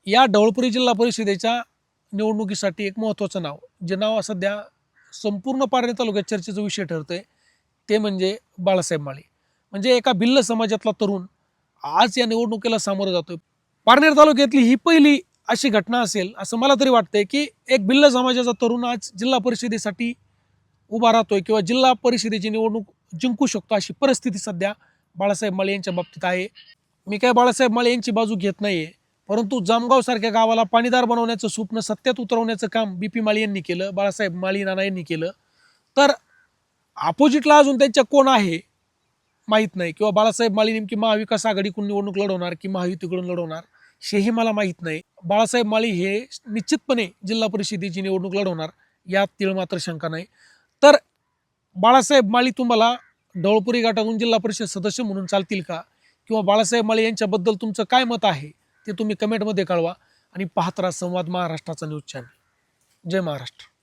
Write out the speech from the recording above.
या ढवळपुरी जिल्हा परिषदेच्या निवडणुकीसाठी एक महत्त्वाचं नाव, जे नाव सध्या संपूर्ण पारनेर तालुक्यात चर्चेचा विषय ठरतोय, ते म्हणजे बाळासाहेब माळी. म्हणजे एका भिल्ल समाजातला तरुण आज या निवडणुकीला सामोरं जातोय. पारनेर तालुक्यातली ही पहिली अशी घटना असेल असं मला तरी वाटतंय, की एक भिल्ल समाजाचा तरुण आज जिल्हा परिषदेसाठी उभा राहतोय किंवा जिल्हा परिषदेची निवडणूक जिंकू शकतो, अशी परिस्थिती सध्या बाळासाहेब माळी यांच्या बाबतीत आहे. मी काय बाळासाहेब माळी यांची बाजू घेत नाहीये, परंतु जामगाव सारख्या गावाला पाणीदार बनवण्याचं स्वप्न सत्यात उतरवण्याचं काम बीपी माळी यांनी केलं, बाळासाहेब माळी नाना यांनी केलं. तर अपोजिटला अजून त्यांच्या कोण आहे माहीत नाही, किंवा बाळासाहेब माळी नेमकी महाविकास आघाडीकडून निवडणूक लढवणार की महायुतीकडून लढवणार हेही मला माहीत नाही. बाळासाहेब माळी हे निश्चितपणे जिल्हा परिषदेची निवडणूक लढवणार, यात तीळ मात्र शंका नाही. तर बाळासाहेब माळी तुम्हाला ढवळपुरी गटातून जिल्हा परिषद सदस्य म्हणून चालतील का, किंवा बाळासाहेब माळी यांच्याबद्दल तुमचं काय मत आहे ते तुम्ही कमेंटमध्ये कळवा. आणि पाहत राहा संवाद महाराष्ट्राचा न्यूज चॅनल. जय महाराष्ट्र.